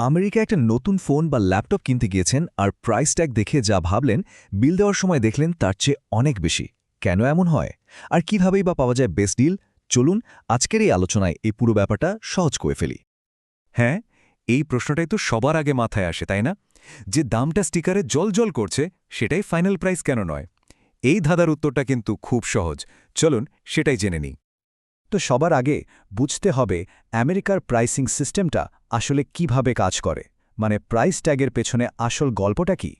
আমেরিকায় একটা নতুন ফোন বা ল্যাপটপ কিনতে গিয়েছেন আর প্রাইস ট্যাগ দেখে যা ভাবলেন বিল দেওয়ার সময় দেখলেন তার চেয়ে অনেক বেশি। কেন এমন হয় আর কিভাবেই বা পাওয়া যায় বেস্ট ডিল? চলুন আজকের এই আলোচনায় এই পুরো ব্যাপারটা সহজ করে ফেলি। হ্যাঁ, এই প্রশ্নটাই তো সবার আগে মাথায় আসে, তাই না? যে দামটা স্টিকারে জ্বলজ্বল করছে সেটাই ফাইনাল প্রাইস কেন নয়? এই ধাঁধার উত্তরটা কিন্তু খুব সহজ। চলুন সেটাই জেনে নিই। তো সবার আগে বুঝতে হবে আমেরিকার প্রাইসিং সিস্টেমটা আসলে কিভাবে কাজ করে, মানে প্রাইস ট্যাগের পেছনে আসল গল্পটা কি।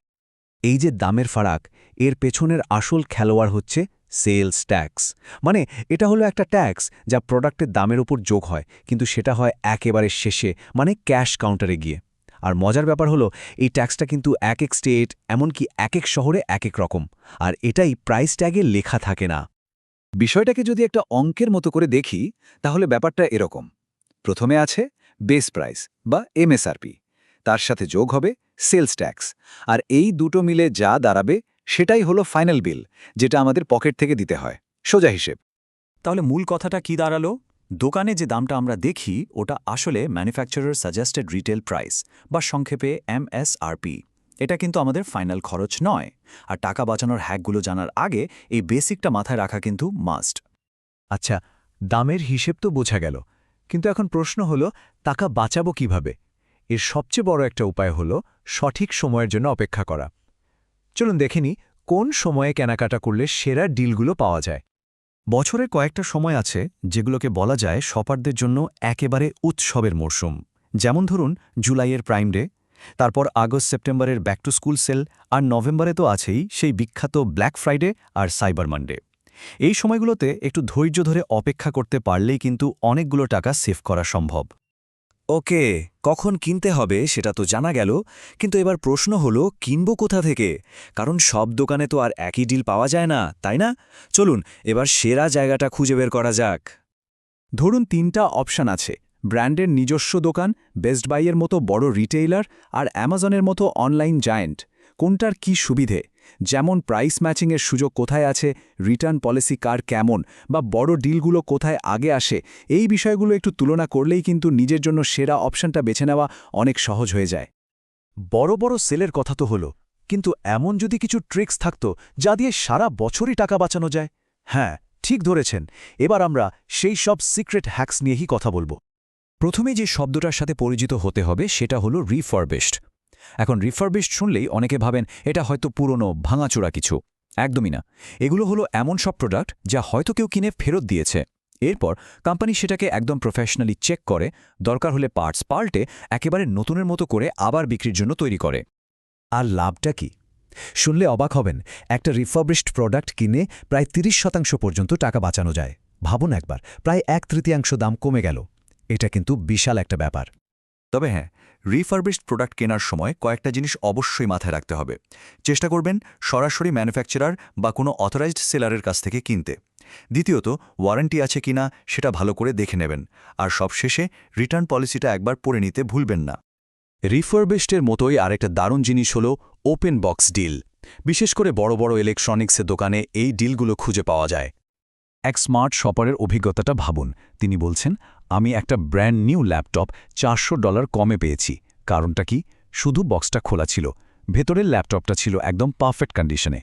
এই যে দামের ফারাক, এর পেছনের আসল খেলোয়াড় হচ্ছে সেলস ট্যাক্স। মানে এটা হলো একটা ট্যাক্স যা প্রোডাক্টের দামের উপর যোগ হয়, কিন্তু সেটা হয় একেবারে শেষে, মানে ক্যাশ কাউন্টারে গিয়ে। আর মজার ব্যাপার হলো এই ট্যাক্সটা কিন্তু এক এক স্টেট, এমনকি এক এক শহরে এক এক রকম, আর এটাই প্রাইস ট্যাগে লেখা থাকে না। বিষয়টাকে যদি একটা অঙ্কের মতো করে দেখি তাহলে ব্যাপারটা এরকম। প্রথমে আছে বেস প্রাইস বা এমএসআরপি, তার সাথে যোগ হবে সেলস ট্যাক্স, আর এই দুটো মিলে যা দাঁড়াবে সেটাই হলো ফাইনাল বিল, যেটা আমাদের পকেট থেকে দিতে হয়। সোজা হিসেব। তাহলে মূল কথাটা কি দাঁড়ালো? দোকানে যে দামটা আমরা দেখি ওটা আসলে ম্যানুফ্যাকচারার সাজেস্টেড রিটেল প্রাইস বা সংক্ষেপে এমএসআরপি। এটা কিন্তু আমাদের ফাইনাল খরচ নয়। আর টাকা বাঁচানোর হ্যাকগুলো জানার আগে এই বেসিকটা মাথায় রাখা কিন্তু মাস্ট। আচ্ছা, দামের হিসেব তো বোঝা গেল, কিন্তু এখন প্রশ্ন হলো টাকা বাঁচাবো কিভাবে? এর সবচেয়ে বড় একটা উপায় হলো সঠিক সময়ের জন্য অপেক্ষা করা। চলুন দেখেনি কোন সময়ে কেনাকাটা করলে সেরা ডিলগুলো পাওয়া যায়। বছরের কয়েকটা সময় আছে যেগুলোকে বলা যায় শপারদের জন্য একেবারে উৎসবের মরশুম। যেমন ধরুন জুলাইয়ের প্রাইম ডে, তারপর আগস্ট সেপ্টেম্বরের ব্যাক টু স্কুল সেল, আর নভেম্বরে তো আছেই সেই বিখ্যাত ব্ল্যাক ফ্রাইডে আর সাইবার মানডে। এই সময়গুলোতে একটু ধৈর্য ধরে অপেক্ষা করতে পারলেই কিন্তু অনেকগুলো টাকা সেভ করা সম্ভব। ওকে, কখন কিনতে হবে সেটা তো জানা গেল, কিন্তু এবার প্রশ্ন হলো কিনব কোথা থেকে? কারণ সব দোকানে তো আর একই ডিল পাওয়া যায় না, তাই না? চলুন এবার সেরা জায়গাটা খুঁজে বের করা যাক। ধরুন তিনটা অপশান আছে: ব্র্যান্ডের নিজস্ব দোকান, বেস্ট বাইয়ের মতো বড় রিটেইলার, আর অ্যামাজনের মতো অনলাইন জায়ান্ট। কোনটার কি সুবিধে, যেমন প্রাইস ম্যাচিংয়ের সুযোগ কোথায় আছে, রিটার্ন পলিসি কার কেমন, বা বড় ডিলগুলো কোথায় আগে আসে, এই বিষয়গুলো একটু তুলনা করলেই কিন্তু নিজের জন্য সেরা অপশানটা বেছে নেওয়া অনেক সহজ হয়ে যায়। বড় বড় সেলের কথা তো হলো, কিন্তু এমন যদি কিছু ট্রিক্স থাকতো যা দিয়ে সারা বছরই টাকা বাঁচানো যায়? হ্যাঁ, ঠিক ধরেছেন। এবার আমরা সেই সব সিক্রেট হ্যাক্স নিয়েই কথা বলবো। প্রথমে যে শব্দটার সাথে পরিচিত হতে হবে সেটা হলো রিফারবিশড। এখন রিফারবিশড শুনলেই অনেকে ভাবেন এটা হয়তো পুরনো ভাঙাচোরা কিছু। একদমই না। এগুলো হলো এমন সব প্রোডাক্ট যা হয়তো কেউ কিনে ফেরত দিয়েছে। এরপর কোম্পানি সেটাকে একদম প্রফেশনালি চেক করে, দরকার হলে পার্টস পাল্টে একেবারে নতুনের মতো করে আবার বিক্রির জন্য তৈরি করে। আর লাভটা কি? শুনলে অবাক হবেন, একটা রিফারবিশড প্রোডাক্ট কিনে প্রায় ৩০% পর্যন্ত টাকা বাঁচানো যায়। ভাবুন একবার, প্রায় ১/৩ দাম কমে গেল। এটা কিন্তু বিশাল একটা ব্যাপার। তবে হ্যাঁ, রিফারবিশড প্রোডাক্ট কেনার সময় কয়েকটা জিনিস অবশ্যই মাথায় রাখতে হবে। চেষ্টা করবেন সরাসরি ম্যানুফ্যাকচারার বা কোনো অথরাইজড সেলারের কাছ থেকে কিনতে। দ্বিতীয়ত, ওয়ারেন্টি আছে কিনা সেটা ভালো করে দেখে নেবেন। আর সবশেষে রিটার্ন পলিসিটা একবার পড়ে নিতে ভুলবেন না। রিফারবিশডের মতোই আরেকটা দারুণ জিনিস হলো ওপেন বক্স ডিল। বিশেষ করে বড় বড় ইলেকট্রনিক্সের দোকানে এই ডিলগুলো খুঁজে পাওয়া যায়। এক স্মার্ট শপারের অভিজ্ঞতাটা ভাবুন। তিনি বলছেন, আমি একটা ব্র্যান্ড নিউ ল্যাপটপ $400 কমে পেয়েছি। কারণটা কি? শুধু বক্সটা খোলা ছিল, ভেতরের ল্যাপটপটা ছিল একদম পারফেক্ট কন্ডিশনে।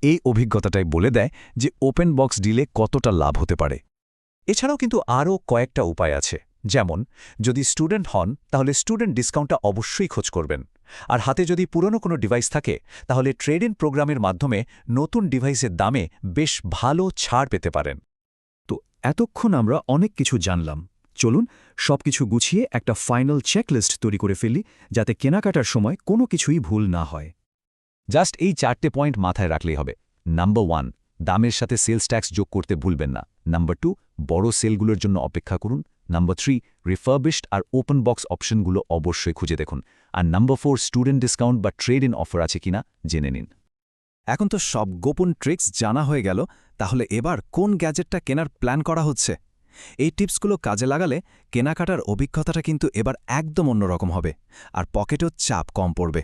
এই অভিজ্ঞতাটাই বলে দেয় যে ওপেন বক্স ডিলে কতটা লাভ হতে পারে। এছাড়াও কিন্তু আরও কয়েকটা উপায় আছে। যেমন, যদি স্টুডেন্ট হন তাহলে স্টুডেন্ট ডিসকাউন্টটা অবশ্যই খোঁজ করবেন। আর হাতে যদি পুরনো কোনো ডিভাইস থাকে তাহলে ট্রেড ইন প্রোগ্রামের মাধ্যমে নতুন ডিভাইসের দামে বেশ ভালো ছাড় পেতে পারেন। তো এতক্ষণ আমরা অনেক কিছু জানলাম। চলুন সবকিছু গুছিয়ে একটা ফাইনাল চেকলিস্ট তৈরি করে ফেলি, যাতে কেনাকাটার সময় কোনো কিছুই ভুল না হয়। জাস্ট এই 4টে পয়েন্ট মাথায় রাখলেই হবে। নাম্বার 1, দামের সাথে সেলস ট্যাক্স যোগ করতে ভুলবেন না। নাম্বার 2, বড় সেলগুলোর জন্য অপেক্ষা করুন। নাম্বার 3, রিফারবিশড আর ওপেন বক্স অপশনগুলো অবশ্যই খুঁজে দেখুন। আর নাম্বার 4, স্টুডেন্ট ডিসকাউন্ট বা ট্রেড ইন অফার আছে কিনা জেনে নিন। এখন তো সব গোপন ট্রিক্স জানা হয়ে গেল, তাহলে এবার কোন গ্যাজেটটা কেনার প্ল্যান করা হচ্ছে? এই টিপসগুলো কাজে লাগালে কেনাকাটার অভিজ্ঞতাটা কিন্তু এবার একদম অন্যরকম হবে, আর পকেটেও চাপ কম পড়বে।